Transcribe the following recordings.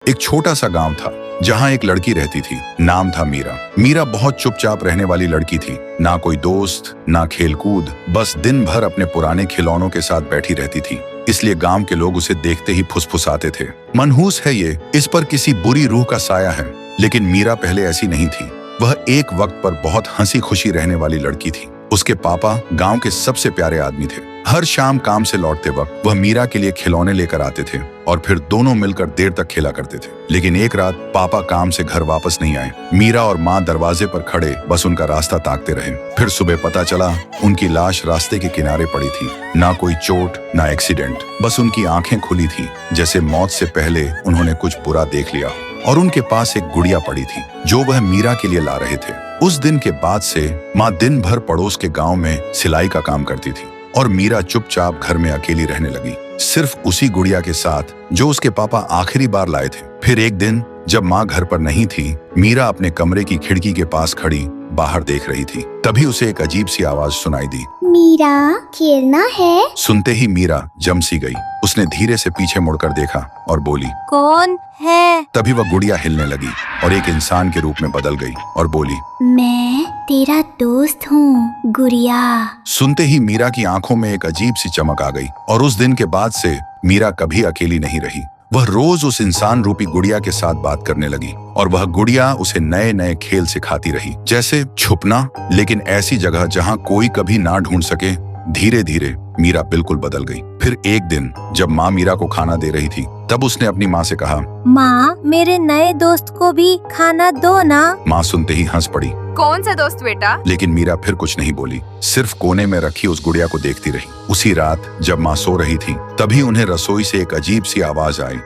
एक छोटा सा गांव था जहां एक लड़की रहती थी। नाम था मीरा। मीरा बहुत चुपचाप रहने वाली लड़की थी। ना कोई दोस्त, ना खेलकूद, बस दिन भर अपने पुराने खिलौनों के साथ बैठी रहती थी। इसलिए गांव के लोग उसे देखते ही फुसफुसाते थे, मनहूस है ये, इस पर किसी बुरी रूह का साया है। लेकिन मीरा पहले ऐसी नहीं थी। वह एक वक्त पर बहुत हंसी खुशी रहने वाली लड़की थी। उसके पापा गांव के सबसे प्यारे आदमी थे। हर शाम काम से लौटते वक्त वह मीरा के लिए खिलौने लेकर आते थे और फिर दोनों मिलकर देर तक खेला करते थे। लेकिन एक रात पापा काम से घर वापस नहीं आए। मीरा और माँ दरवाजे पर खड़े बस उनका रास्ता ताकते रहे। फिर सुबह पता चला उनकी लाश रास्ते के किनारे पड़ी थी। ना कोई चोट, ना एक्सीडेंट, बस उनकी आंखें खुली थी, जैसे मौत से पहले उन्होंने कुछ बुरा देख लिया। और उनके पास एक गुड़िया पड़ी थी जो वह मीरा के लिए ला रहे थे। उस दिन के बाद से माँ दिन भर पड़ोस के गांव में सिलाई का काम करती थी और मीरा चुपचाप घर में अकेली रहने लगी, सिर्फ उसी गुड़िया के साथ जो उसके पापा आखिरी बार लाए थे। फिर एक दिन जब माँ घर पर नहीं थी, मीरा अपने कमरे की खिड़की के पास खड़ी बाहर देख रही थी। तभी उसे एक अजीब सी आवाज सुनाई दी, मीरा, खेलना है? सुनते ही मीरा जम सी गई। उसने धीरे से पीछे मुड़कर देखा और बोली, कौन है? तभी वह गुड़िया हिलने लगी और एक इंसान के रूप में बदल गई और बोली, मैं तेरा दोस्त हूँ, गुड़िया। सुनते ही मीरा की आंखों में एक अजीब सी चमक आ गई और उस दिन के बाद से मीरा कभी अकेली नहीं रही। वह रोज उस इंसान रूपी गुड़िया के साथ बात करने लगी और वह गुड़िया उसे नए नए खेल सिखाती रही, जैसे छुपना, लेकिन ऐसी जगह जहां कोई कभी ना ढूंढ सके। धीरे धीरे मीरा बिल्कुल बदल गई। फिर एक दिन जब माँ मीरा को खाना दे रही थी, तब उसने अपनी माँ से कहा, माँ, मेरे नए दोस्त को भी खाना दो ना। माँ सुनते ही हंस पड़ी। कौन सा दोस्त बेटा? लेकिन मीरा फिर कुछ नहीं बोली, सिर्फ कोने में रखी उस गुड़िया को देखती रही। उसी रात जब माँ सो रही थी, तभी उन्हें रसोई से एक अजीब सी आवाज आई,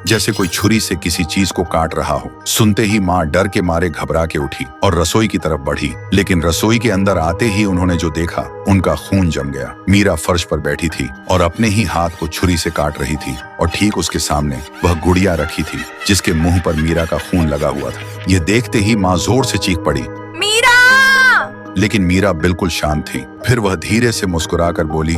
जैसे कोई छुरी से किसी चीज को काट रहा हो। सुनते ही माँ डर के मारे घबरा के उठी और रसोई की तरफ बढ़ी। लेकिन रसोई के अंदर आते ही उन्होंने जो देखा, उनका खून जम गया। मीरा फर्श पर बैठी थी और अपने ही हाथ को छुरी से काट रही थी और ठीक उसके सामने वह गुड़िया रखी थी जिसके मुंह पर मीरा का खून लगा हुआ था। ये देखते ही माँ जोर से चीख पड़ी, मीरा! लेकिन मीरा बिल्कुल शांत थी। फिर वह धीरे से मुस्कुराकर बोली,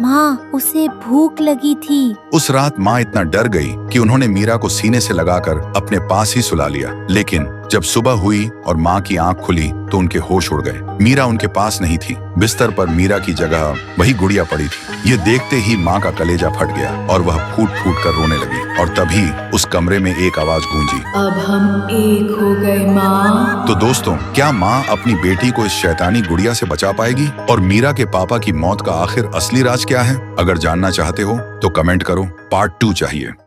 माँ, उसे भूख लगी थी। उस रात माँ इतना डर गई कि उन्होंने मीरा को सीने से लगाकर अपने पास ही सुला लिया। लेकिन जब सुबह हुई और माँ की आंख खुली तो उनके होश उड़ गए। मीरा उनके पास नहीं थी। बिस्तर पर मीरा की जगह वही गुड़िया पड़ी थी। ये देखते ही माँ का कलेजा फट गया और वह फूट फूट कर रोने लगी। और तभी उस कमरे में एक आवाज गूंजी, अब हम एक हो गए माँ। तो दोस्तों, क्या माँ अपनी बेटी को इस शैतानी गुड़िया से बचा पाएगी? और मीरा के पापा की मौत का आखिर असली राज क्या है? अगर जानना चाहते हो तो कमेंट करो, पार्ट 2 चाहिए।